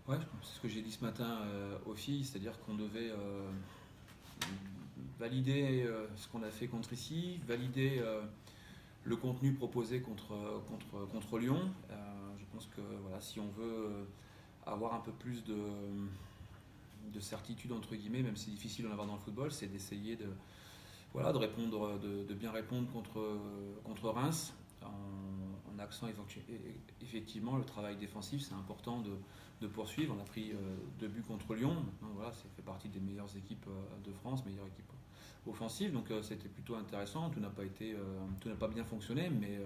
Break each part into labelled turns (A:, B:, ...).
A: Ouais, c'est ce que j'ai dit ce matin aux filles, c'est-à-dire qu'on devait valider ce qu'on a fait contre ici, valider le contenu proposé contre Lyon. Je pense que voilà, si on veut avoir un peu plus de certitude entre guillemets, même si c'est difficile d'en avoir dans le football, c'est d'essayer voilà, de bien répondre contre Reims en axant effectivement le travail défensif. C'est important de poursuivre. On a pris 2 buts contre Lyon. Maintenant, voilà, ça fait partie des meilleures équipes de France, meilleure équipe offensive. Donc c'était plutôt intéressant. Tout n'a pas bien fonctionné, mais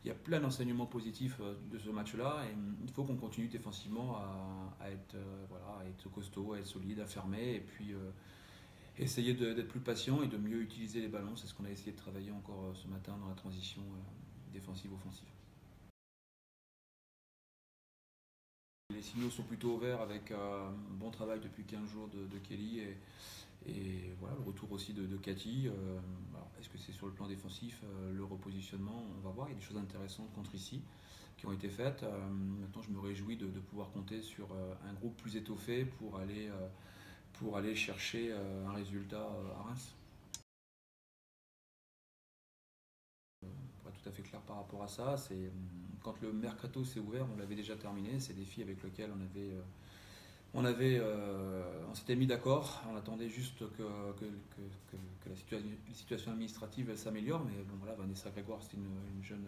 A: il y a plein d'enseignements positifs de ce match-là. Et il faut qu'on continue défensivement à être, voilà, à être costaud, à être solide, à fermer. Et puis essayer d'être plus patient et de mieux utiliser les ballons. C'est ce qu'on a essayé de travailler encore ce matin dans la transition défensive-offensive. Les signaux sont plutôt ouverts avec un bon travail depuis 15 jours de Kelly et voilà, le retour aussi de Cathy. Est-ce que c'est sur le plan défensif, le repositionnement? On va voir, il y a des choses intéressantes contre ici qui ont été faites. Maintenant, je me réjouis de pouvoir compter sur un groupe plus étoffé pour aller chercher un résultat à Reims. Pour être tout à fait clair par rapport à ça, c'est quand le mercato s'est ouvert, on l'avait déjà terminé. C'est des filles avec lesquelles on s'était mis d'accord. On attendait juste que la situation administrative s'améliore. Mais bon, voilà, Vanessa Grégoire, c'était une jeune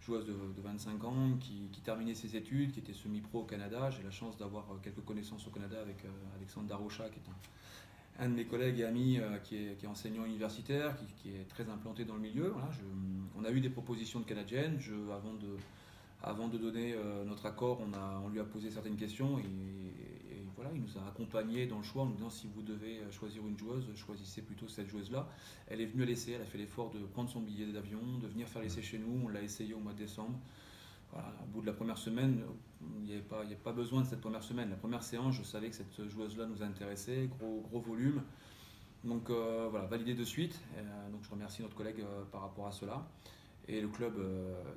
A: joueuse de 25 ans qui terminait ses études, qui était semi-pro au Canada. J'ai la chance d'avoir quelques connaissances au Canada avec Alexandre Darocha, qui est un de mes collègues et amis qui est enseignant universitaire, qui est très implanté dans le milieu. Voilà, on a eu des propositions de canadiennes. Avant de donner notre accord, on lui a posé certaines questions et voilà, il nous a accompagnés dans le choix en nous disant si vous devez choisir une joueuse, choisissez plutôt cette joueuse-là. Elle est venue à l'essai, elle a fait l'effort de prendre son billet d'avion, de venir faire l'essai chez nous. On l'a essayé au mois de décembre. Voilà, au bout de la première semaine, il n'y avait pas besoin de cette première semaine. La première séance, je savais que cette joueuse-là nous intéressait, gros volume. Donc voilà, validé de suite. Donc je remercie notre collègue par rapport à cela et le club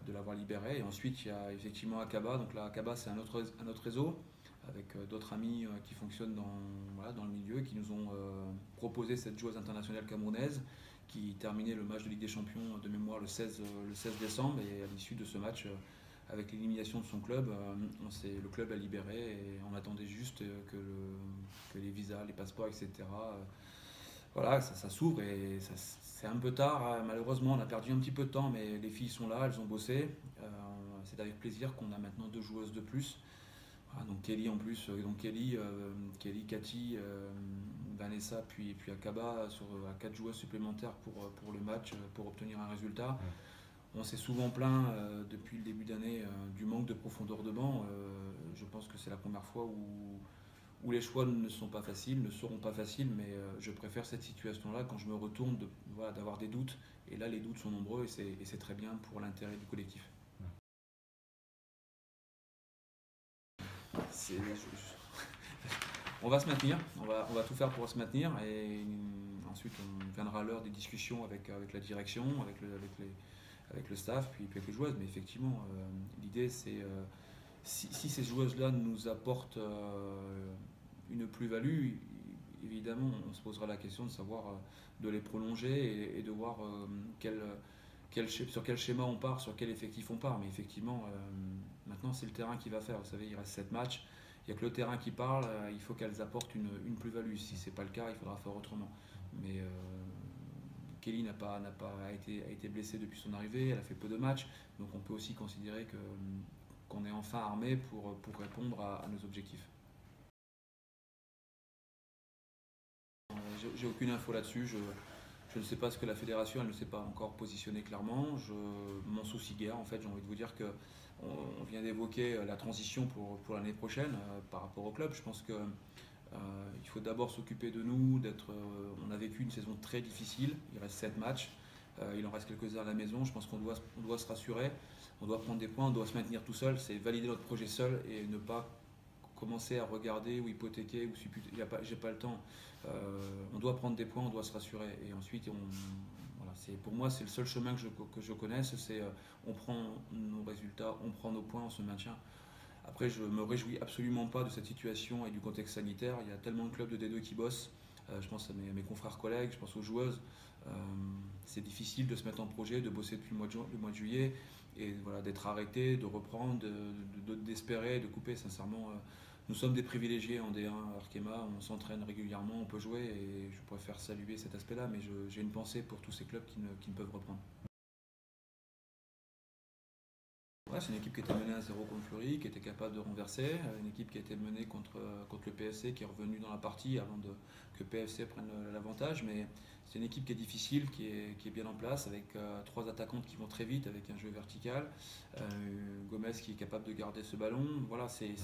A: de l'avoir libéré. Et ensuite, il y a effectivement Akaba. Donc là, Akaba, c'est un autre réseau avec d'autres amis qui fonctionnent voilà, dans le milieu, qui nous ont proposé cette joueuse internationale camerounaise qui terminait le match de Ligue des Champions de mémoire le 16 décembre. Et à l'issue de ce match, avec l'élimination de son club, le club a libéré et on attendait juste que les visas, les passeports, etc. Voilà, ça s'ouvre et c'est un peu tard. Malheureusement, on a perdu un petit peu de temps, mais les filles sont là, elles ont bossé. C'est avec plaisir qu'on a maintenant 2 joueuses de plus. Voilà, donc Kelly en plus, donc Kelly, Cathy, Vanessa, puis Akaba à 4 joueuses supplémentaires pour le match, pour obtenir un résultat. On s'est souvent plaint depuis le début d'année du manque de profondeur de banc. Je pense que c'est la première fois où les choix ne sont pas faciles, ne seront pas faciles, mais je préfère cette situation-là quand je me retourne voilà, d'avoir des doutes. Et là, les doutes sont nombreux et c'est très bien pour l'intérêt du collectif. On va se maintenir, on va tout faire pour se maintenir et ensuite on viendra à l'heure des discussions avec la direction, avec le staff, puis avec les joueuses. Mais effectivement, l'idée c'est si ces joueuses-là nous apportent une plus-value, évidemment, on se posera la question de savoir de les prolonger et de voir sur quel schéma on part, sur quel effectif on part. Mais effectivement, maintenant, c'est le terrain qui va faire. Vous savez, il reste 7 matchs. Il n'y a que le terrain qui parle. Il faut qu'elles apportent une plus-value. Si ce n'est pas le cas, il faudra faire autrement. Mais Kelly a été blessée depuis son arrivée. Elle a fait peu de matchs. Donc on peut aussi considérer qu'on est enfin armé pour répondre à nos objectifs. J'ai aucune info là-dessus. Je ne sais pas ce que la fédération, elle ne s'est pas encore positionnée clairement. Je m'en soucie guère. En fait, j'ai envie de vous dire que on vient d'évoquer la transition pour l'année prochaine par rapport au club. Je pense que il faut d'abord s'occuper de nous. On a vécu une saison très difficile. Il reste 7 matchs. Il en reste quelques-uns à la maison. Je pense qu'on doit se rassurer. On doit prendre des points. On doit se maintenir tout seul. C'est valider notre projet seul et ne pas commencer à regarder ou hypothéquer ou supputer. J'ai pas le temps. On doit prendre des points, on doit se rassurer. Et ensuite, voilà, pour moi, c'est le seul chemin que je connaisse. C'est on prend nos résultats, on prend nos points, on se maintient. Après, je me réjouis absolument pas de cette situation et du contexte sanitaire. Il y a tellement de clubs de D2 qui bossent. Je pense à mes confrères collègues, je pense aux joueuses. C'est difficile de se mettre en projet, de bosser depuis le mois de juillet et voilà, d'être arrêté, de reprendre, d'espérer, de couper. Sincèrement, nous sommes des privilégiés en D1 à Arkema, on s'entraîne régulièrement, on peut jouer et je préfère saluer cet aspect-là, mais j'ai une pensée pour tous ces clubs qui ne peuvent reprendre. Ouais, c'est une équipe qui était menée à 0 contre Fleury, qui était capable de renverser, une équipe qui a été menée contre le PFC, qui est revenu dans la partie avant que PFC prenne l'avantage, mais c'est une équipe qui est difficile, qui est bien en place, avec 3 attaquantes qui vont très vite, avec un jeu vertical, Gomez qui est capable de garder ce ballon, voilà,
B: Qui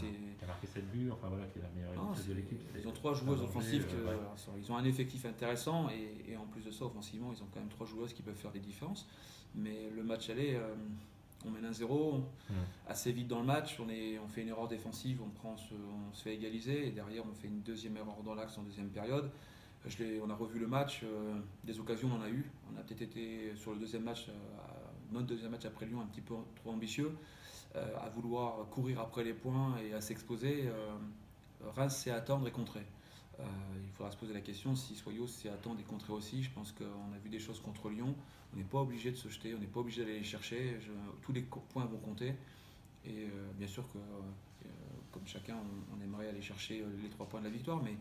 B: a marqué 7 buts, enfin voilà, qui est la meilleure de l'équipe.
A: Ils ont 3 joueuses offensives,
B: ouais.
A: Ils ont un effectif intéressant, et en plus de ça, offensivement, ils ont quand même 3 joueuses qui peuvent faire des différences, mais le match aller... on mène 1-0, assez vite dans le match, on fait une erreur défensive, on se fait égaliser et derrière on fait une deuxième erreur dans l'axe en deuxième période. On a revu le match, des occasions on en a eu. On a peut-être été sur le deuxième match, notre deuxième match après Lyon, un petit peu trop ambitieux, à vouloir courir après les points et à s'exposer. Reims sait attendre et contrer. Il faudra se poser la question si Soyaux sait attendre et contrer aussi. Je pense qu'on a vu des choses contre Lyon. On n'est pas obligé de se jeter, on n'est pas obligé d'aller les chercher. Tous les points vont compter. Et bien sûr que, comme chacun, on aimerait aller chercher les 3 points de la victoire. Mais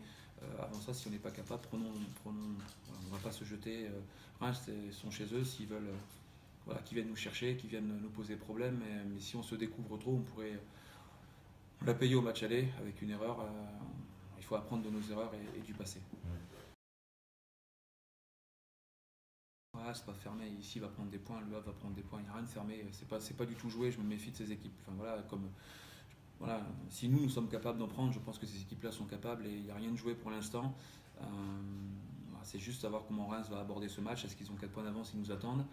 A: avant ça, si on n'est pas capable, voilà, on ne va pas se jeter. Reims sont chez eux s'ils veulent, voilà, qu'ils viennent nous chercher, qu'ils viennent nous poser problème. Mais si on se découvre trop, on l'a payé au match aller avec une erreur. Il faut apprendre de nos erreurs et du passé. Ouais, c'est pas fermé. Ici, il va prendre des points, Le Havre va prendre des points. Il n'y a rien de fermé. C'est pas du tout joué. Je me méfie de ces équipes. Enfin, voilà, si nous sommes capables d'en prendre, je pense que ces équipes-là sont capables et il n'y a rien de joué pour l'instant. C'est juste savoir comment Reims va aborder ce match. Est-ce qu'ils ont 4 points d'avance, ils nous attendent?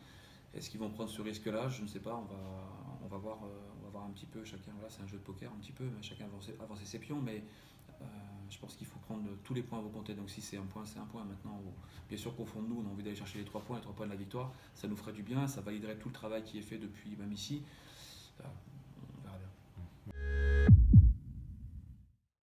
A: Est-ce qu'ils vont prendre ce risque-là? Je ne sais pas. On va voir un petit peu chacun. Voilà, c'est un jeu de poker un petit peu, mais chacun avancer ses pions. Mais je pense qu'il faut prendre tous les points à vos compter. Donc si c'est un point, c'est un point. Maintenant, bien sûr qu'au fond de nous, on a envie d'aller chercher les 3 points, les 3 points de la victoire. Ça nous ferait du bien, ça validerait tout le travail qui est fait depuis même ici. On verra bien.